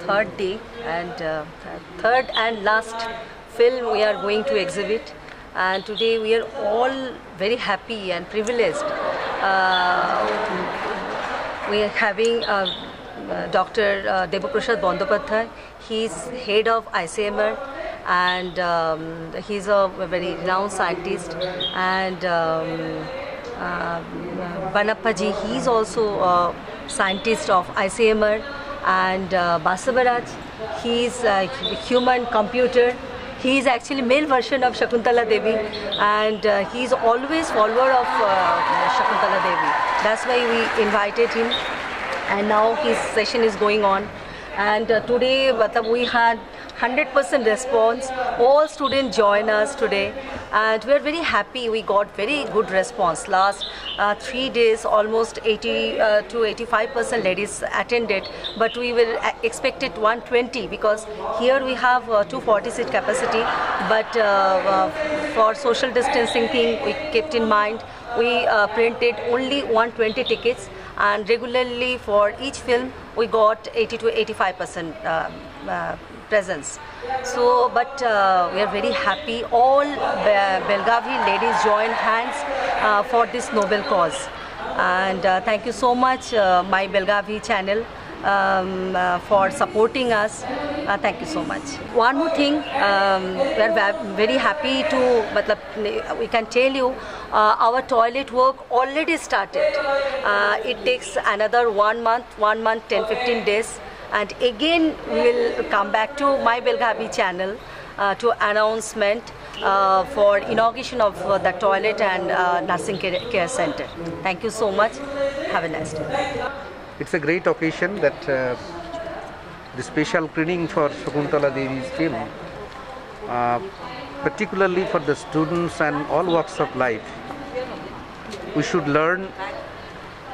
third day and third and last film we are going to exhibit, and today we are all very happy and privileged. We are having Dr. Debaprasad Bandyopadhyay. He is head of ICMR, and he is a very renowned scientist. And Banappaji, he is also a scientist of ICMR. And Basavaraj, he is a human computer. He is actually male version of Shakuntala Devi, and he is always follower of Shakuntala Devi. That's why we invited him, and now his session is going on. And today we had 100% response. All students join us today, and we are very happy. We got very good response. Last 3 days, almost 80 to 85% ladies attended, but we were expected 120 because here we have 240 seat capacity. But for social distancing thing, we kept in mind. We printed only 120 tickets, and regularly for each film we got 80 to 85% presence. So, but we are very happy. All Belgavi ladies join hands for this noble cause. And thank you so much, my Belgavi channel, for supporting us. Thank you so much. One more thing, we are very happy to, we can tell you, our toilet work already started. It takes another 1 month, 10-15 days. And again we will come back to my Belgavi channel to announcement for inauguration of the toilet and nursing care center. Thank you so much. Have a nice day. It's a great occasion that the special screening for Shakuntala Devi's film, particularly for the students and all walks of life. We should learn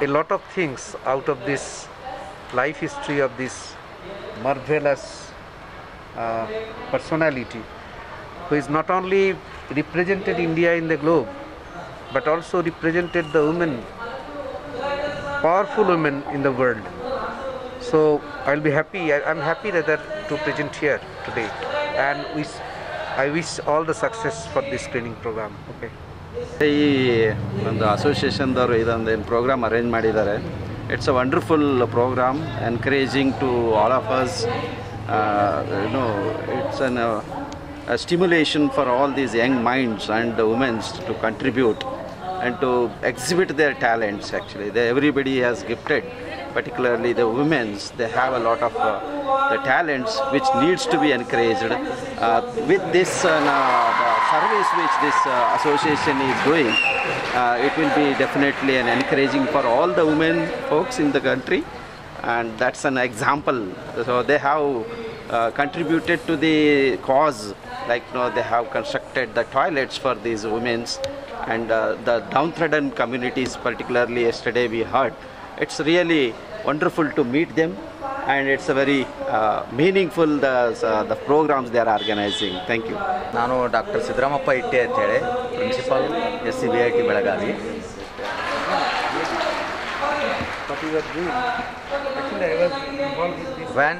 a lot of things out of this life history of this marvelous personality, who is not only represented India in the globe, but also represented the women, powerful women in the world. So I'll be happy, I'm happy rather to present here today, and I wish all the success for this screening program. Okay. ಈ ಒಂದು ಅಸೋಸಿಯೇಷನ್ದವರು ಇದೊಂದು program arrange ಮಾಡಿದ್ದಾರೆ. It's a wonderful program, encouraging to all of us. It's a stimulation for all these young minds and the women to contribute and to exhibit their talents. Actually, everybody has gifted, particularly the women. They have a lot of the talents which needs to be encouraged. With this service which this association is doing, it will be definitely an encouraging for all the women folks in the country, and that's an example. So they have contributed to the cause, like they have constructed the toilets for these women and the downtrodden communities, particularly yesterday we heard. It's really wonderful to meet them, and it's a very meaningful the programs they are organizing. Thank you. ನಾನು doctor Siddaramappa ಇಟ್ಟೆ ಅಂತ ಹೇಳಿ, principal SCBIT Belagavi. When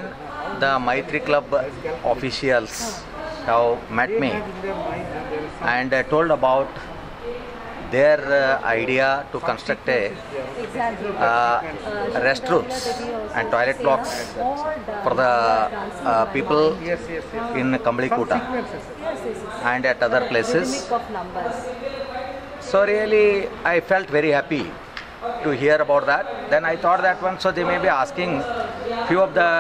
the Maitri Club officials have met me and told about their idea to construct a restrooms and toilet blocks for the people in Kambalikuta and at other places. So really I felt very happy to hear about that. Then I thought that one, so they may be asking few of the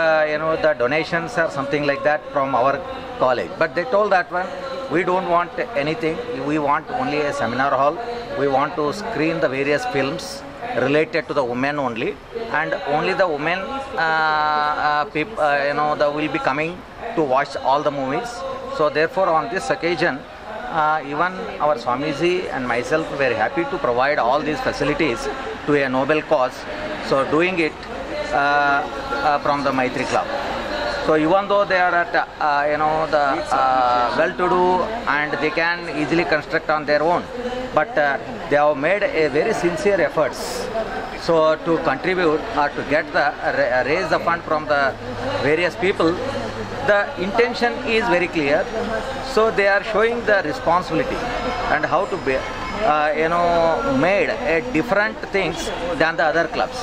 the donations or something like that from our college, but they told that one, we don't want anything, we want only a seminar hall, we want to screen the various films related to the women only, and only the women people will be coming to watch all the movies. So therefore on this occasion even our Swamiji and myself were happy to provide all these facilities to a noble cause, so doing it from the Maitri Club. So even though they are at the well-to-do and they can easily construct on their own, but they have made a very sincere efforts. So to contribute or to get the raise the fund from the various people, the intention is very clear. So they are showing the responsibility and how to be, made different things than the other clubs.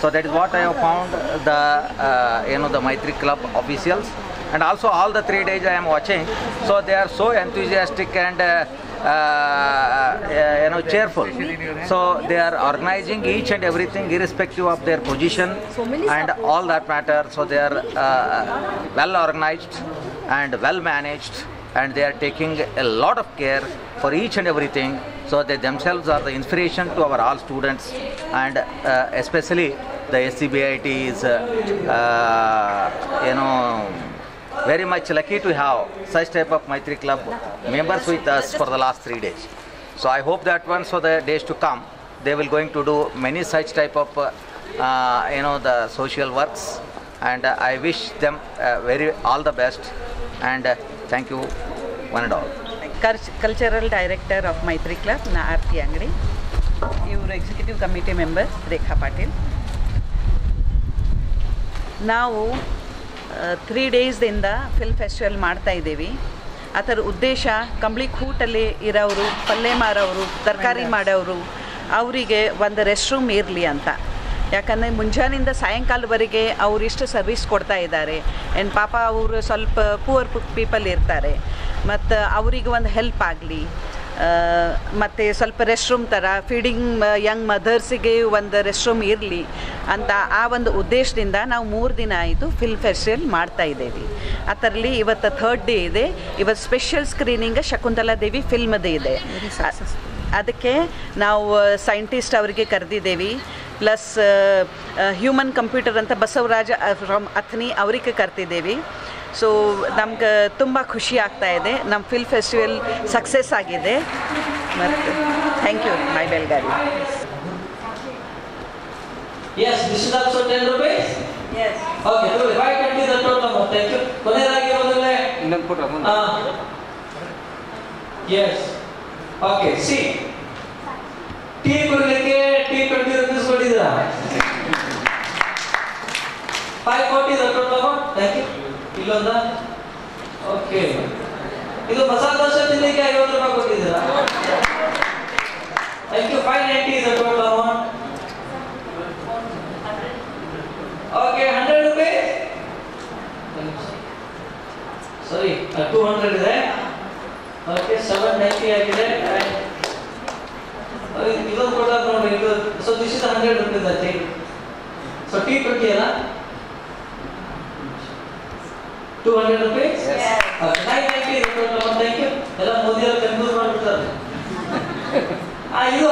So that is what I have found the Maitri Club officials, and also all the 3 days I am watching. So they are so enthusiastic and cheerful. So they are organizing each and everything irrespective of their position and all that matter. So they are well organized and well managed, and they are taking a lot of care for each and everything. So they themselves are the inspiration to our all students, and especially the SCBIT is very much lucky to have such type of Maitri Club members with us for the last 3 days. So I hope that once for the days to come, they will going to do many such type of the social works, and I wish them all the best, and thank you one and all. Cultural Director of Maitri Club, na Aarti Angadi. Your Executive Committee member, Rekha Patil. ನಾವು 3 ಡೇಸ್ದಿಂದ film festival ಮಾಡ್ತಾ ಇದ್ದೀವಿ. ಅದರ ಉದ್ದೇಶ ಕಂಬಳಿ ಕೂಟಲ್ಲಿ ಇರೋರು, ಪಲ್ಯ ಮಾರೋರು, ತರಕಾರಿ ಮಾಡೋರು ಅವರಿಗೆ ಒಂದು ರೆಸ್ಟ್ ರೂಮ್ ಇರಲಿ ಅಂತ. ಯಾಕಂದರೆ ಮುಂಜಾನಿಂದ ಸಾಯಂಕಾಲವರೆಗೆ ಅವರಿಷ್ಟು ಸರ್ವಿಸ್ ಕೊಡ್ತಾ ಇದ್ದಾರೆ. ಆ್ಯಂಡ್ ಪಾಪ ಅವರು ಸ್ವಲ್ಪ ಪೂವರ್ ಪೀಪಲ್ ಇರ್ತಾರೆ, ಮತ್ತು ಅವರಿಗೆ ಒಂದು ಹೆಲ್ಪ್ ಆಗಲಿ, ಮತ್ತು ಸ್ವಲ್ಪ ರೆಸ್ಟ್ ರೂಮ್ ಥರ ಫೀಡಿಂಗ್ ಯಂಗ್ ಮದರ್ಸಿಗೆ ಒಂದು ರೆಸ್ಟ್ ರೂಮ್ ಇರಲಿ ಅಂತ ಆ ಒಂದು ಉದ್ದೇಶದಿಂದ ನಾವು 3 ದಿನ ಆಯಿತು ಫಿಲ್ಮ್ ಫೆಸ್ಟಿವಲ್ ಮಾಡ್ತಾ ಇದ್ದೇವೆ. ಅದರಲ್ಲಿ ಇವತ್ತು 3rd ಡೇ ಇದೆ. ಇವತ್ತು ಸ್ಪೆಷಲ್ ಸ್ಕ್ರೀನಿಂಗ್ ಶಕುಂತಲಾ ದೇವಿ ಫಿಲ್ಮ್ದು ಇದೆ. ಅದಕ್ಕೆ ನಾವು ಸೈಂಟಿಸ್ಟ್ ಅವರಿಗೆ ಕರೆದಿದ್ದೇವೆ, ಪ್ಲಸ್ ಹ್ಯೂಮನ್ ಕಂಪ್ಯೂಟರ್ ಅಂತ ಬಸವರಾಜ ಫ್ರಮ್ ಅಥಣಿ ಅವರಿಗೆ ಕರೆದಿದ್ದೇವೆ. ಸೊ ನಮ್ಗೆ ತುಂಬ ಖುಷಿ ಆಗ್ತಾ ಇದೆ, ನಮ್ಮ ಫಿಲ್ಮ್ ಫೆಸ್ಟಿವಲ್ ಸಕ್ಸಸ್ ಆಗಿದೆ. ಮತ್ತು ಥ್ಯಾಂಕ್ ಯು ಮೈ ಬೆಲ್ಗಾರಿ. Yes, this is also 10 rupees. Yes. Okay, so 520 the total amount. Thank you. ಕೊನೆಯದಾಗಿ ಮೊದಲೇ ಇನ್ನೊಂದು ಕೊಡ್ರ. Yes. Okay, see. ಟೀ ಕುಡಿಲಿಕ್ಕೆ ಟೀ 20 rupees ಕೊಟ್ಟಿದ್ದೀರಾ? 540 the total amount. Thank you. ಇಲ್ಲೊಂದ. Okay. ಇದು ಮಸಾಲ ದೋಸೆ ತಿನ್ನಲಿಕ್ಕೆ 50 ರೂಪಾಯಿ ಕೊಟ್ಟಿದ್ದೀರಾ? Thank you. 590 the total amount. Okay, 100 rupees. Sorry, 200 ಇದೆ. Okay, 790 ಆಗಿದೆ. ಇದೊಂದು ಕೊಟ್ಟ ನೋಡಿ ಇದು. So this is 100 rupees I think. So T20 ಅಲ್ಲ? 200 rupees? Yes. Okay, 990 the total amount. Thank you. ಎಲ್ಲ ಮೋದಿ ಅವರು ಕನ್ಫ್ಯೂಸ್ ಮಾಡ್ಬಿಡ್ತಾರೆ. ಇದು